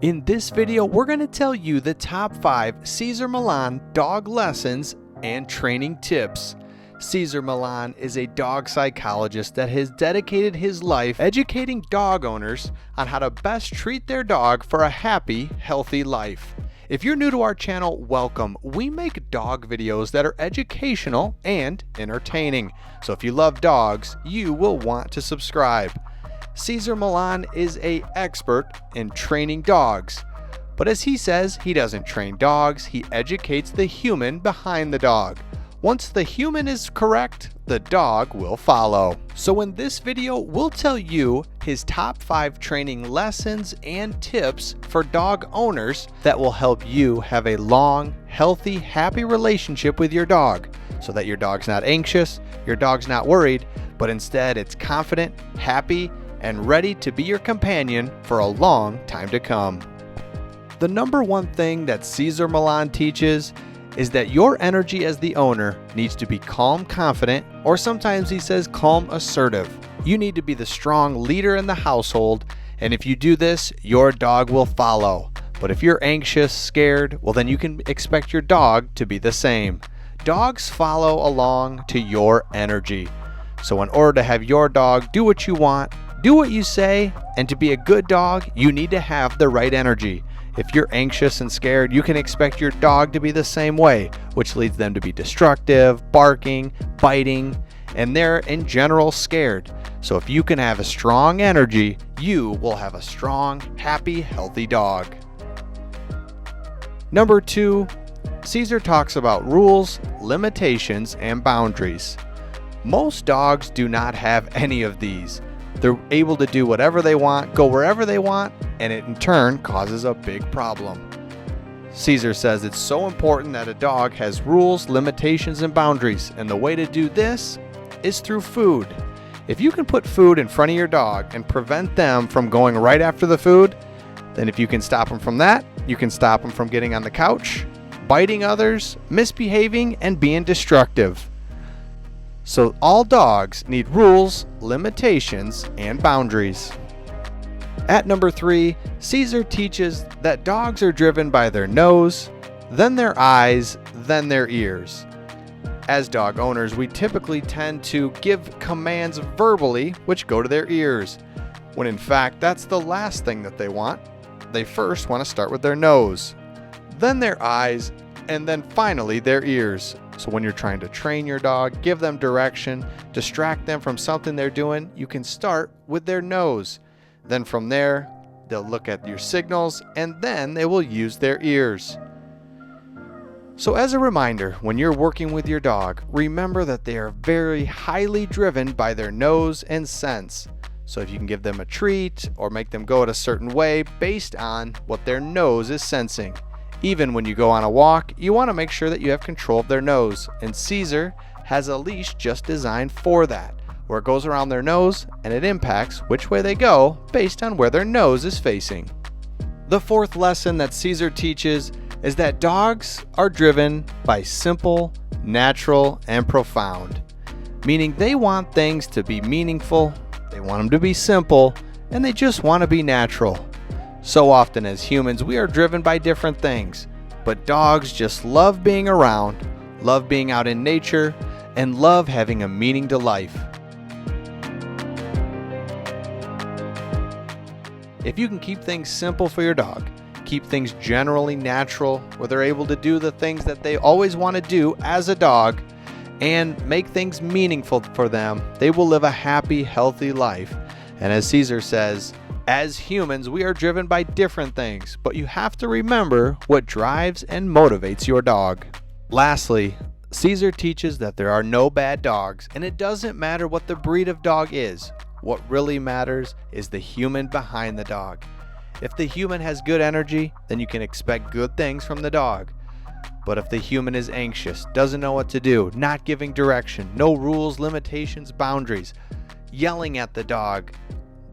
In this video, we're going to tell you the top 5 Cesar Millan dog lessons and training tips. Cesar Millan is a dog psychologist that has dedicated his life educating dog owners on how to best treat their dog for a happy, healthy life. If you're new to our channel, welcome. We make dog videos that are educational and entertaining. So if you love dogs, you will want to subscribe. Cesar Millan is an expert in training dogs. But as he says, he doesn't train dogs, he educates the human behind the dog. Once the human is correct, the dog will follow. So in this video, we'll tell you his top 5 training lessons and tips for dog owners that will help you have a long, healthy, happy relationship with your dog so that your dog's not anxious, your dog's not worried, but instead it's confident, happy, and ready to be your companion for a long time to come. The number one thing that Cesar Millan teaches is that your energy as the owner needs to be calm, confident, or sometimes he says calm, assertive. You need to be the strong leader in the household, and if you do this, your dog will follow. But if you're anxious, scared, well then you can expect your dog to be the same. Dogs follow along to your energy. So in order to have your dog do what you want, do what you say, and to be a good dog, you need to have the right energy. If you're anxious and scared, you can expect your dog to be the same way, which leads them to be destructive, barking, biting, and they're in general scared. So if you can have a strong energy, you will have a strong, happy, healthy dog. Number 2, Cesar talks about rules, limitations, and boundaries. Most dogs do not have any of these. They're able to do whatever they want, go wherever they want, and it in turn causes a big problem. Cesar says it's so important that a dog has rules, limitations, and boundaries, and the way to do this is through food. If you can put food in front of your dog and prevent them from going right after the food, then if you can stop them from that, you can stop them from getting on the couch, biting others, misbehaving, and being destructive. So all dogs need rules, limitations, and boundaries. At number 3, Cesar teaches that dogs are driven by their nose, then their eyes, then their ears. As dog owners, we typically tend to give commands verbally which go to their ears, when in fact that's the last thing that they want. They first want to start with their nose, then their eyes, and then finally their ears. So when you're trying to train your dog, give them direction, distract them from something they're doing, you can start with their nose. Then from there, they'll look at your signals and then they will use their ears. So as a reminder, when you're working with your dog, remember that they are very highly driven by their nose and sense. So if you can give them a treat or make them go a certain way based on what their nose is sensing. Even when you go on a walk, you want to make sure that you have control of their nose, and Cesar has a leash just designed for that, where it goes around their nose and it impacts which way they go based on where their nose is facing. The 4th lesson that Cesar teaches is that dogs are driven by simple, natural, and profound, meaning they want things to be meaningful, they want them to be simple, and they just want to be natural. So often as humans, we are driven by different things, but dogs just love being around, love being out in nature, and love having a meaning to life. If you can keep things simple for your dog, keep things generally natural, where they're able to do the things that they always want to do as a dog, and make things meaningful for them, they will live a happy, healthy life. And as Cesar says, as humans, we are driven by different things, but you have to remember what drives and motivates your dog. Lastly, Cesar teaches that there are no bad dogs, and it doesn't matter what the breed of dog is. What really matters is the human behind the dog. If the human has good energy, then you can expect good things from the dog. But if the human is anxious, doesn't know what to do, not giving direction, no rules, limitations, boundaries, yelling at the dog,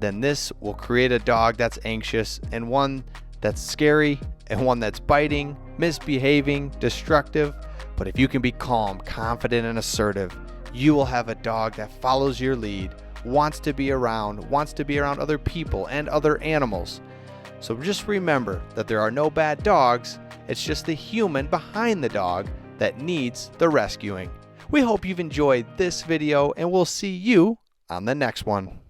then this will create a dog that's anxious and one that's scary and one that's biting, misbehaving, destructive. But if you can be calm, confident, and assertive, you will have a dog that follows your lead, wants to be around other people and other animals. So just remember that there are no bad dogs, it's just the human behind the dog that needs the rescuing. We hope you've enjoyed this video, and we'll see you on the next one.